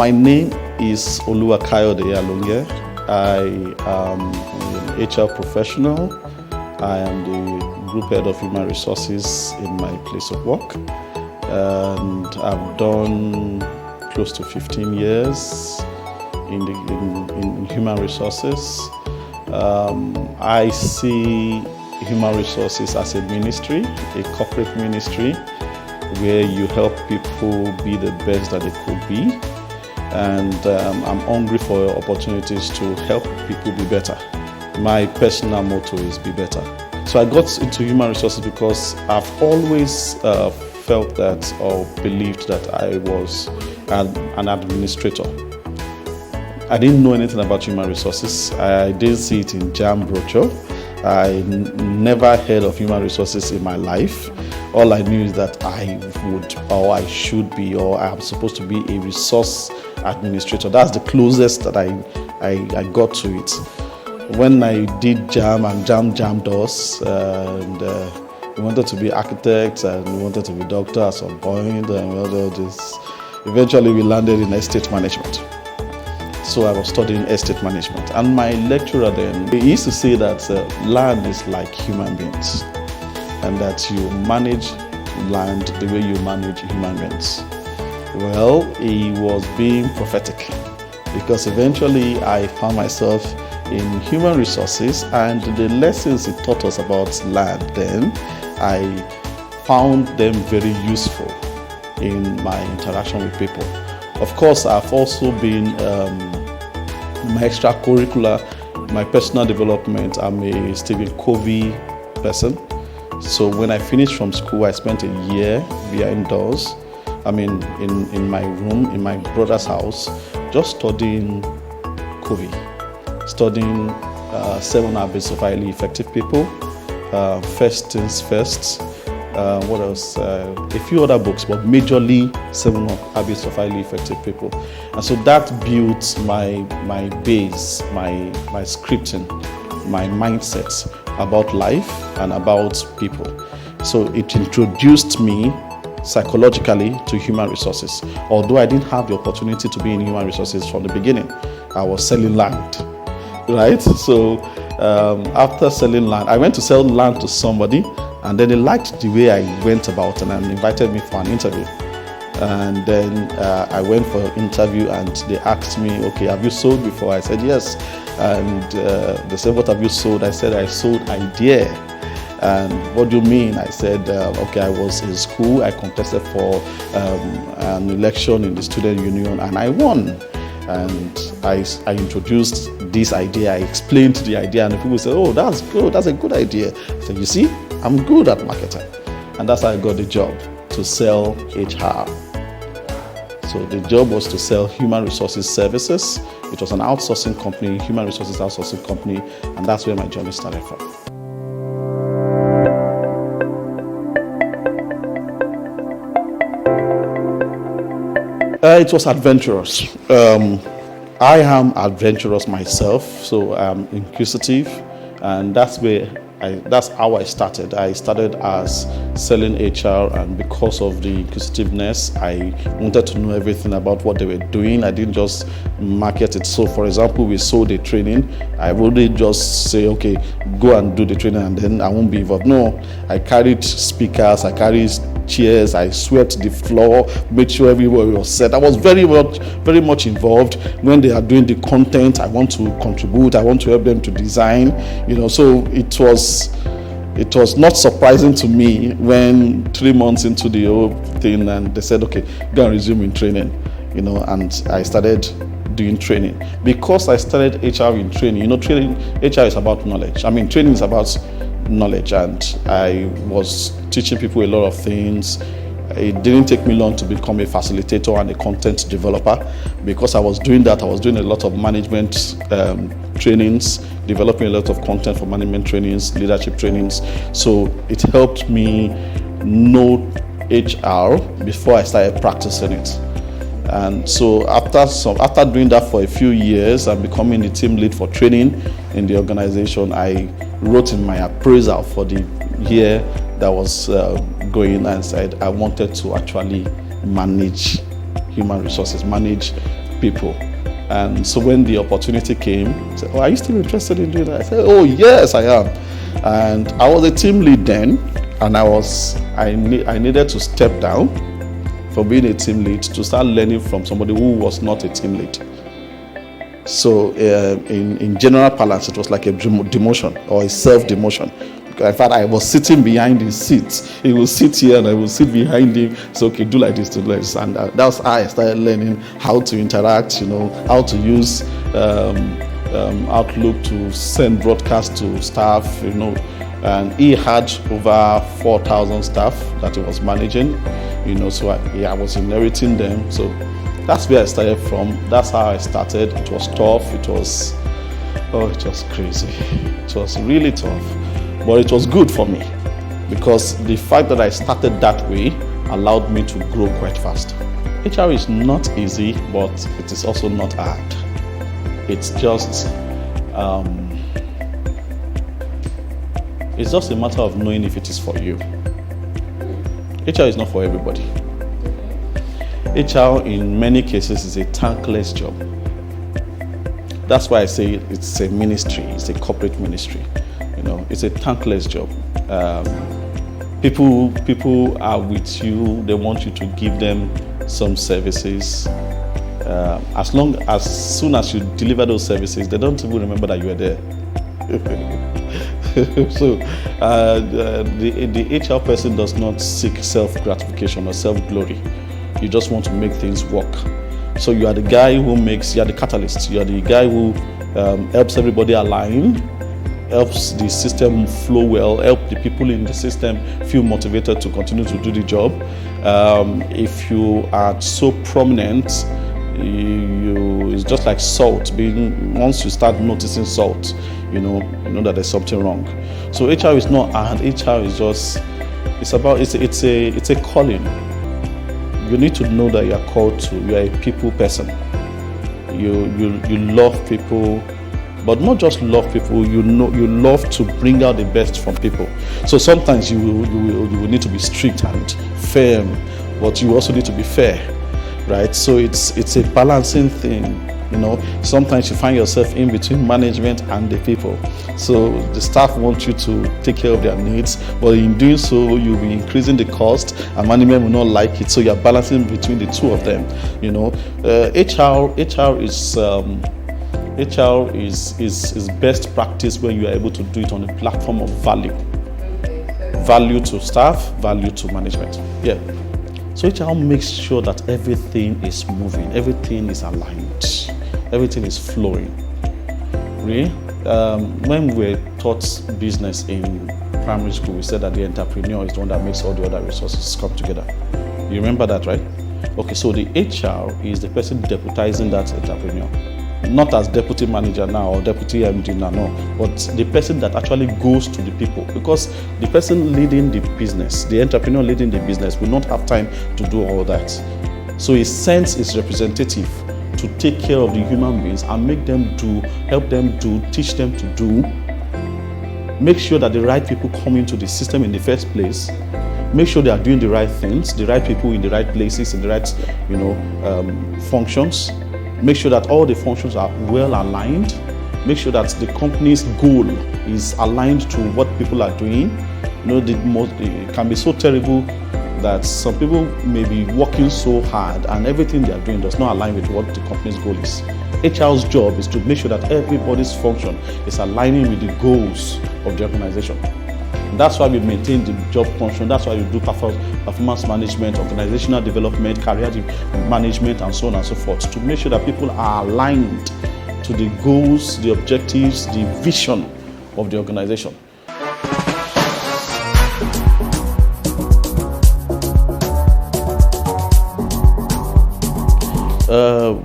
My name is Oluwakayode Alonge. I am an HR professional. I am the group head of Human Resources in my place of work. And I've done close to 15 years in Human Resources. I see Human Resources as a ministry, a corporate ministry, where you help people be the best that they could be. And I'm hungry for opportunities to help people be better. My personal motto is be better. So I got into Human Resources because I've always felt that or believed that I was an administrator. I didn't know anything about Human Resources. I didn't see it in JAM brochure. I never heard of Human Resources in my life. All I knew is that I would, or I should be, or I'm supposed to be a resource administrator. That's the closest that I got to it. When I did JAM, and JAM jammed us, and we wanted to be architects, and we wanted to be doctors at some point, and we all this. Eventually, we landed in estate management. So I was studying estate management, and my lecturer then, he used to say that land is like human beings, and that you manage land the way you manage human beings. Well, he was being prophetic, because eventually I found myself in Human Resources, and the lessons he taught us about land then, I found them very useful in my interaction with people. Of course, I've also been my extracurricular, my personal development. I'm a Stephen Covey person. So when I finished from school, I spent a year behind doors. I mean, in my room, in my brother's house, just studying Covey, studying 7 Habits of Highly Effective People, First Things First, what else? A few other books, but majorly 7 Habits of Highly Effective People. And so that built my base, my scripting, my mindset about life and about people. So it introduced me psychologically to Human Resources. Although I didn't have the opportunity to be in Human Resources from the beginning, I was selling land, right? So after selling land, I went to sell land to somebody, and then they liked the way I went about and invited me for an interview. And then I went for an interview, and they asked me, okay, have you sold before? I said, yes. And they said, what have you sold? I said, I sold idea. And what do you mean? I said, okay, I was in school. I contested for an election in the student union, and I won. And I introduced this idea. I explained the idea, and the people said, oh, that's good. That's a good idea. I said, you see, I'm good at marketing. And that's how I got the job, to sell HR. So the job was to sell Human Resources services. It was an outsourcing company, Human Resources outsourcing company, and that's where my journey started from. It was adventurous. I am adventurous myself, so I'm inquisitive, and that's how I started. I started as selling HR, and because of the inquisitiveness, I wanted to know everything about what they were doing. I didn't just market it. So, for example, we sold a training. I wouldn't just say, okay, go and do the training, and then I won't be involved. No, I carried speakers, I carried chairs, I swept the floor, made sure everywhere was set. I was very much involved. When they are doing the content, I want to contribute, I want to help them to design, so it was not surprising to me when 3 months into the whole thing, and they said, okay, go and resume in training, and I started doing training. Because I started HR in training, HR is about knowledge. Training is about knowledge, and I was teaching people a lot of things. It didn't take me long to become a facilitator and a content developer. Because I was doing that, I was doing a lot of management trainings, developing a lot of content for management trainings, leadership trainings. So it helped me know HR before I started practicing it. And so after doing that for a few years and becoming the team lead for training in the organization, I wrote in my appraisal for the year that was going and said I wanted to actually manage human resources, manage people. And so when the opportunity came, I said, oh, are you still interested in doing that? I said, oh, yes, I am. And I was a team lead then, and I needed to step down from being a team lead to start learning from somebody who was not a team lead. So in general parlance, it was like a demotion or a self-demotion. In fact, I was sitting behind his seat. He will sit here and I will sit behind him. So, okay, do like this, do like this. And that was how I started learning how to interact, how to use Outlook to send broadcasts to staff, And he had over 4,000 staff that he was managing, so I was inheriting them. So that's where I started from. That's how I started. It was tough. It was crazy. It was really tough. But it was good for me because the fact that I started that way allowed me to grow quite fast. HR is not easy, but it is also not hard. It's just a matter of knowing if it is for you. HR is not for everybody. HR in many cases is a thankless job. That's why I say it's a ministry, it's a corporate ministry. It's a thankless job. People are with you. They want you to give them some services. As soon as you deliver those services, they don't even remember that you were there. So the HR person does not seek self-gratification or self-glory. You just want to make things work. So you are the guy you are the catalyst. You are the guy who helps everybody align, helps the system flow well, help the people in the system feel motivated to continue to do the job. If you are so prominent, it's just like salt. Once you start noticing salt, you know that there's something wrong. So HR is not hard. HR is just it's a calling. You need to know that you are called to. You are a people person. You love people. But not just love people, you love to bring out the best from people. So sometimes you will need to be strict and firm, but you also need to be fair, right? So it's a balancing thing, Sometimes you find yourself in between management and the people. So the staff want you to take care of their needs, but in doing so, you'll be increasing the cost, and management will not like it. So you're balancing between the two of them, HR is best practice when you are able to do it on a platform of value. Value to staff, value to management. Yeah. So HR makes sure that everything is moving, everything is aligned, everything is flowing. Really? When we were taught business in primary school, we said that the entrepreneur is the one that makes all the other resources come together. You remember that, right? Okay, so the HR is the person deputizing that entrepreneur. Not as deputy manager now or deputy MD now, no, but the person that actually goes to the people, because the person leading the business, the entrepreneur leading the business, will not have time to do all that. So he sends his representative to take care of the human beings and make them do, help them do, teach them to do, make sure that the right people come into the system in the first place, make sure they are doing the right things, the right people in the right places, in the right, functions. Make sure that all the functions are well aligned. Make sure that the company's goal is aligned to what people are doing. It can be so terrible that some people may be working so hard and everything they are doing does not align with what the company's goal is. HR's job is to make sure that everybody's function is aligning with the goals of the organization. That's why we maintain the job function. That's why we do performance management, organizational development, career management, and so on and so forth, to make sure that people are aligned to the goals, the objectives, the vision of the organization.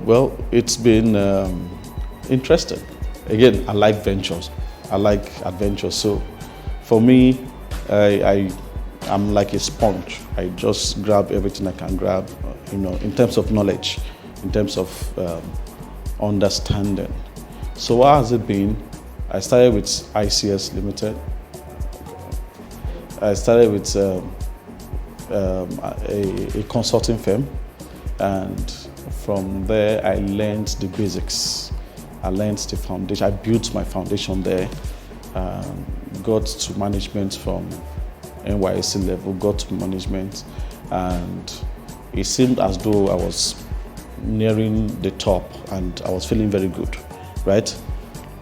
Well, it's been interesting. Again, I like ventures. I like adventures. So for me, I'm like a sponge. I just grab everything I can grab, in terms of knowledge, in terms of understanding. So what has it been? I started with ICS Limited. I started with a consulting firm. And from there, I learned the basics. I learned the foundation. I built my foundation there. Got to management from NYSC level, got to management, and it seemed as though I was nearing the top and I was feeling very good, right?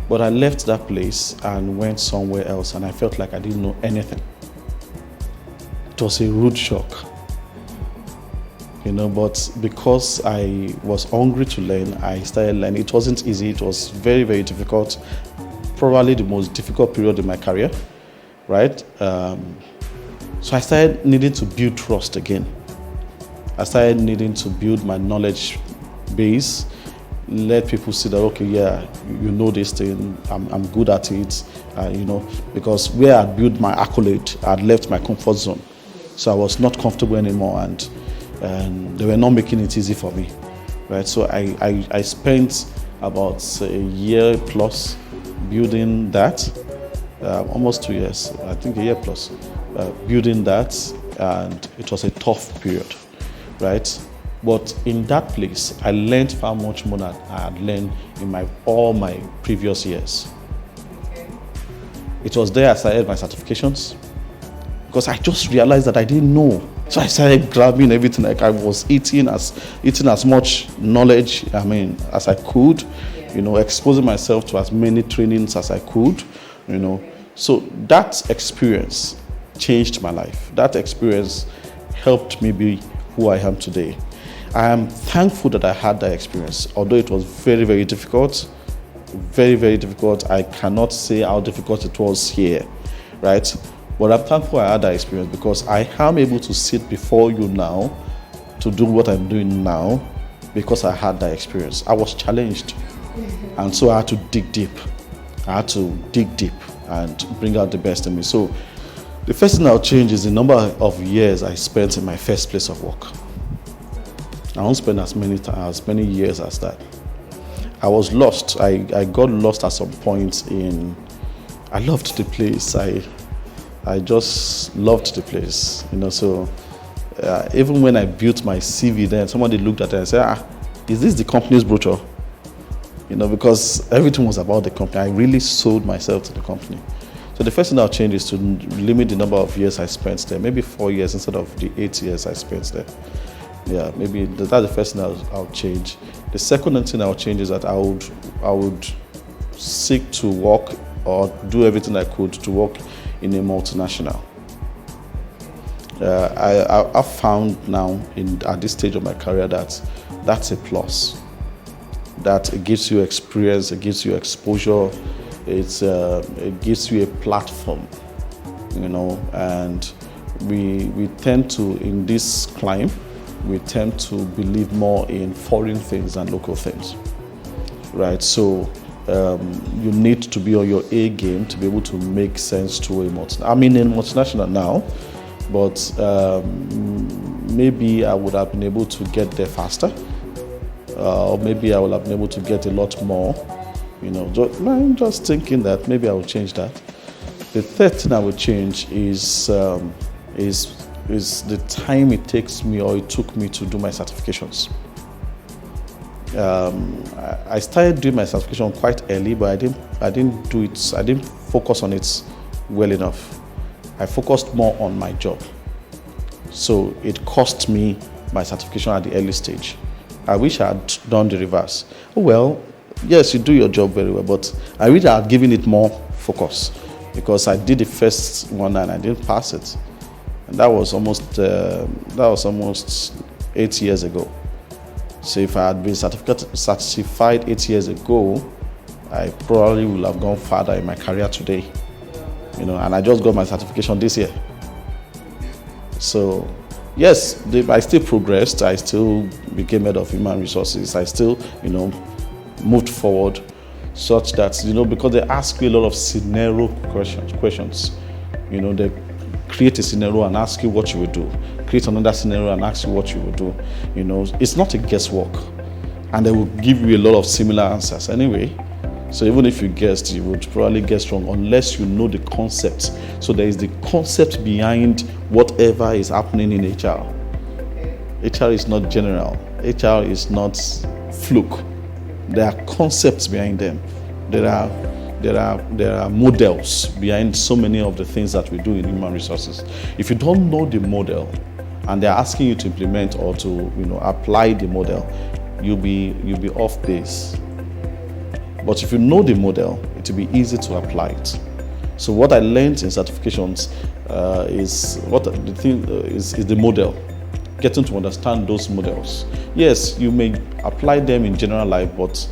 But I left that place and went somewhere else, and I felt like I didn't know anything. It was a rude shock. But because I was hungry to learn, I started learning. It wasn't easy. It was very, very difficult. Probably the most difficult period in my career, right? So I started needing to build trust again. I started needing to build my knowledge base, let people see that, okay, yeah, you know this thing, I'm good at it, because where I built my accolade, I had left my comfort zone. So I was not comfortable anymore, and they were not making it easy for me, right? So I spent about a year plus building that, almost 2 years, I think a year plus, building that, and it was a tough period, right? But in that place, I learned far much more than I had learned in all my previous years. It was there I started my certifications, because I just realized that I didn't know. So I started grabbing everything. Like I was eating as much knowledge, as I could, exposing myself to as many trainings as I could, So that experience changed my life. That experience helped me be who I am today. I am thankful that I had that experience, although it was very, very difficult. Very, very difficult. I cannot say how difficult it was here, right? But I'm thankful I had that experience, because I am able to sit before you now to do what I'm doing now because I had that experience. I was challenged, and so I had to dig deep. And bring out the best in me. So the first thing I'll change is the number of years I spent in my first place of work. I won't spend as many years as that. I was lost. I got lost at some point I loved the place. I just loved the place, So even when I built my CV, then somebody looked at it and said, "Is this the company's brochure?" Because everything was about the company. I really sold myself to the company. So the first thing I'll change is to limit the number of years I spent there. Maybe 4 years instead of the 8 years I spent there. Yeah, maybe that's the first thing I'll change. The second thing I'll change is that I would seek to work or do everything I could to work in a multinational. I've found now at this stage of my career that that's a plus. That it gives you experience, it gives you exposure, it gives you a platform, and we tend to, in this climb, we tend to believe more in foreign things than local things, right? So you need to be on your A game to be able to make sense to a multinational. I'm in a multinational now, but maybe I would have been able to get there faster. Or maybe I will have been able to get a lot more, I'm just thinking that maybe I will change that. The third thing I will change is the time it takes me or it took me to do my certifications. I started doing my certification quite early, but I didn't focus on it well enough. I focused more on my job. So it cost me my certification at the early stage. I wish I had done the reverse. Oh, well, yes, you do your job very well, but I wish I had given it more focus, because I did the first one and I didn't pass it. And that was almost 8 years ago. So if I had been certified 8 years ago, I probably would have gone farther in my career today. And I just got my certification this year. So yes, I still progressed. I still became head of Human Resources. I still, moved forward, such that, because they ask you a lot of scenario questions. They create a scenario and ask you what you would do. Create another scenario and ask you what you would do. It's not a guesswork, and they will give you a lot of similar answers anyway. So even if you guessed, you would probably guess wrong unless you know the concept. So there is the concept behind whatever is happening in HR. HR is not general. HR is not fluke. There are concepts behind them. There are models behind so many of the things that we do in human resources. If you don't know the model, and they're asking you to implement or to apply the model, you'll be off base. But if you know the model, it will be easy to apply it. So what I learned in certifications is the model. Getting to understand those models. Yes, you may apply them in general life, but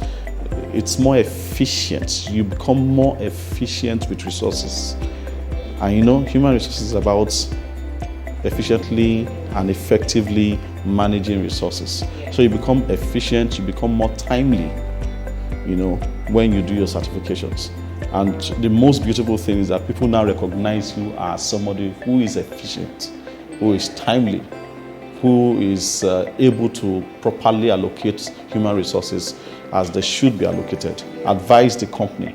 it's more efficient. You become more efficient with resources. And human resources is about efficiently and effectively managing resources. So you become efficient, you become more timely, when you do your certifications. And the most beautiful thing is that people now recognize you as somebody who is efficient, who is timely, who is able to properly allocate human resources as they should be allocated, advise the company.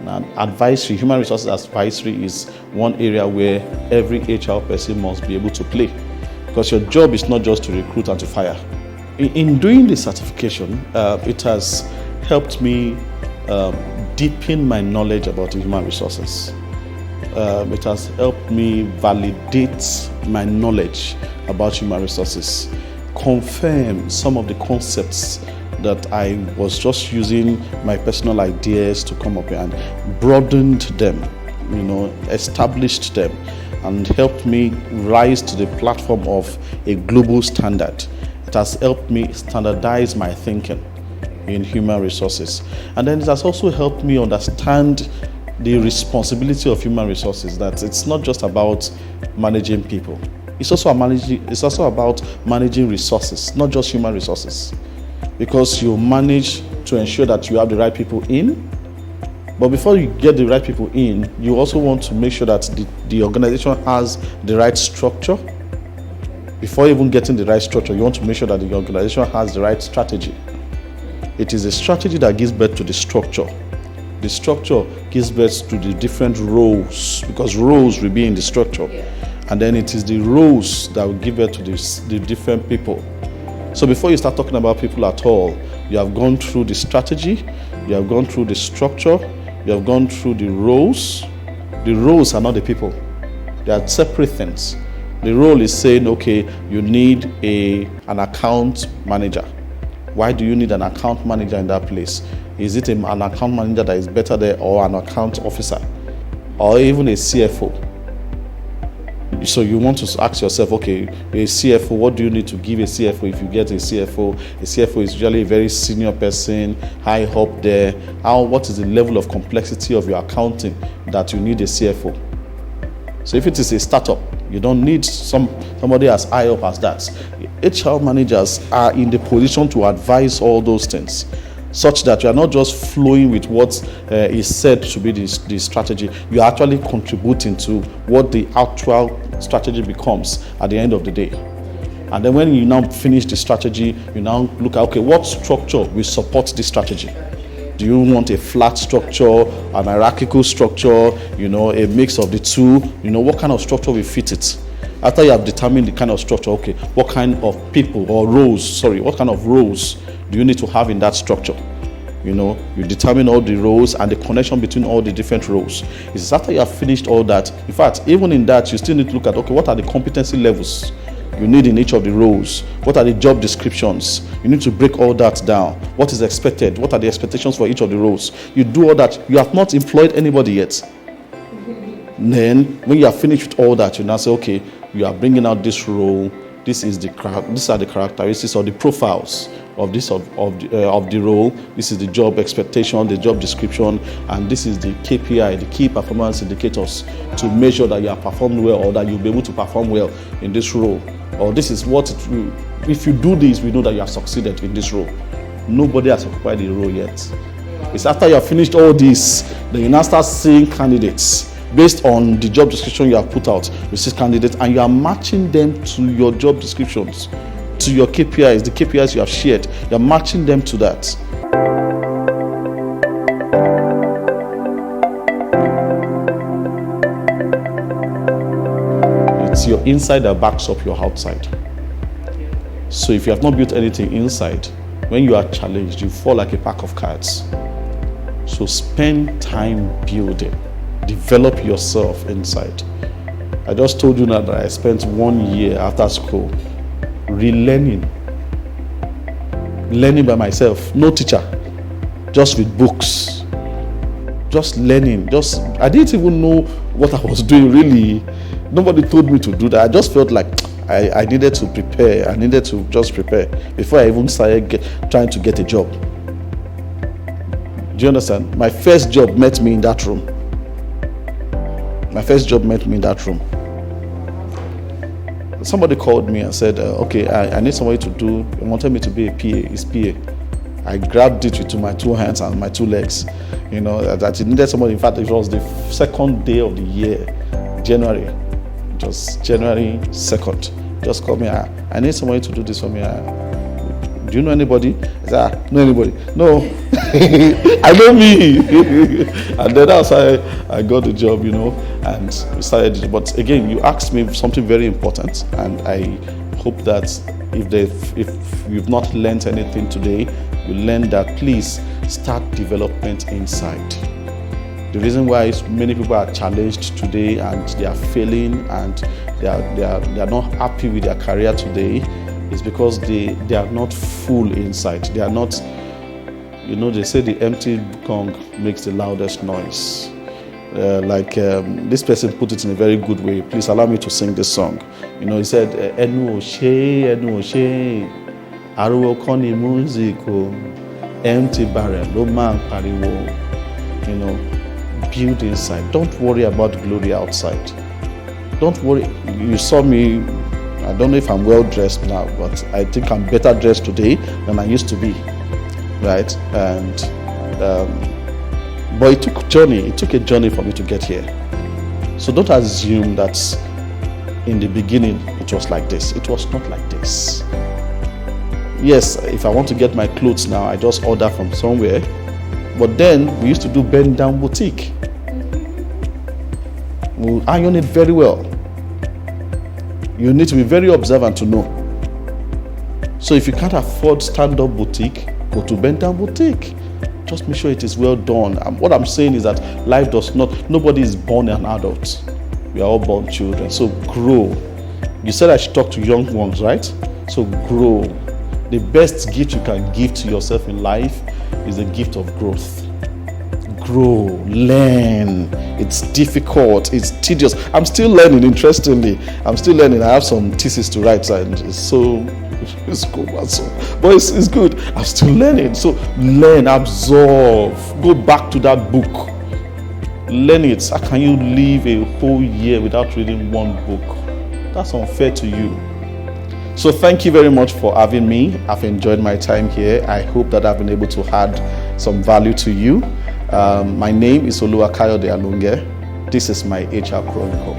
And advisory, human resources advisory is one area where every HR person must be able to play, because your job is not just to recruit and to fire. In doing the certification, it has helped me deepen my knowledge about human resources. It has helped me validate my knowledge about human resources, confirm some of the concepts that I was just using my personal ideas to come up with, and broadened them, established them, and helped me rise to the platform of a global standard. It has helped me standardize my thinking in human resources. And then it has also helped me understand the responsibility of human resources, that it's not just about managing people. It's also about managing resources, not just human resources. Because you manage to ensure that you have the right people in. But before you get the right people in, you also want to make sure that the organization has the right structure. Before even getting the right structure, you want to make sure that the organization has the right strategy. It is a strategy that gives birth to the structure. The structure gives birth to the different roles, because roles will be in the structure. And then it is the roles that will give birth to the different people. So before you start talking about people at all, you have gone through the strategy, you have gone through the structure, you have gone through the roles. The roles are not the people. They are separate things. The role is saying, okay, you need an account manager. Why do you need an account manager in that place? Is it an account manager that is better there, or an account officer, or even a CFO? So you want to ask yourself, okay, a CFO, what do you need to give a CFO if you get a CFO? A CFO is usually a very senior person, high up there. What is the level of complexity of your accounting that you need a CFO? So if it is a startup, you don't need somebody as high up as that. HR managers are in the position to advise all those things, such that you are not just flowing with what is said to be the strategy. You are actually contributing to what the actual strategy becomes at the end of the day. And then when you now finish the strategy, you now look at, okay, what structure will support this strategy? Do you want a flat structure, an hierarchical structure, a mix of the two? What kind of structure will fit it? After you have determined the kind of structure, okay, what kind of people or roles, what kind of roles do you need to have in that structure? You determine all the roles and the connection between all the different roles. It's after you have finished all that. In fact, even in that, you still need to look at, okay, what are the competency levels you need in each of the roles? What are the job descriptions? You need to break all that down. What is expected? What are the expectations for each of the roles? You do all that. You have not employed anybody yet. Then, when you are finished with all that, you now say, okay, you are bringing out this role. These are the characteristics or the profiles of the role. This is the job expectation, the job description, and this is the KPI, the key performance indicators, to measure that you have performed well, or that you'll be able to perform well in this role. Or this is what it will. If you do this, we know that you have succeeded in this role. Nobody has occupied the role yet. It's after you have finished all this, then you now start seeing candidates based on the job description you have put out. You see candidates, and you are matching them to your job descriptions, to your KPIs, the KPIs you have shared. You are matching them to that. It's your inside that backs up your outside. So if you have not built anything inside, when you are challenged, you fall like a pack of cards. So spend time building, develop yourself inside. I just told you now that I spent 1 year after school relearning, learning by myself, no teacher, just with books, just learning. I didn't even know what I was doing really. Nobody told me to do that. I just felt like I needed to prepare. I needed to just prepare before I even started trying to get a job. Do you understand? My first job met me in that room. Somebody called me and said, okay, I need somebody to do, he wanted me to be a PA, his PA. I grabbed it with my 2 hands and my 2 legs. You know, that he needed somebody. In fact, it was the second day of the year, January. Just January 2nd. Just called me, I need somebody to do this for me. Do you know anybody? I said, know anybody? No. I know me. And then that's how I got the job, you know, and we started it. But again, you asked me something very important, and I hope that if you've not learned anything today, you learn that please start development inside. The reason why many people are challenged today and they are failing and they are not happy with their career today is because they are not full inside. They are not, you know, they say the empty gong makes the loudest noise. This person put it in a very good way. Please allow me to sing this song. You know, he said, Enu Oshe, Ariwo koni music, empty barrel, no man pariwo. You know, build inside. Don't worry about glory outside. Don't worry. You saw me, I don't know if I'm well dressed now, but I think I'm better dressed today than I used to be, right? And but it took a journey for me to get here. So don't assume that in the beginning it was like this. It was not like this. Yes, if I want to get my clothes now, I just order from somewhere. But then we used to do bend down boutique. We'll iron it very well. You need to be very observant to know. So if you can't afford stand-up boutique, go to bend down boutique. Just make sure it is well done. And what I'm saying is that life does not, nobody is born an adult. We are all born children. So grow. You said I should talk to young ones, right? So grow. The best gift you can give to yourself in life is the gift of growth. Grow, learn. It's difficult, it's tedious. I'm still learning, interestingly. I'm still learning. I have some thesis to write, and it's good, but it's good. I'm still learning. So learn, absorb, go back to that book. Learn it. How can you live a whole year without reading one book? That's unfair to you. So thank you very much for having me. I've enjoyed my time here. I hope that I've been able to add some value to you. My name is Oluwakayode Alonge. This is my HR Chronicle.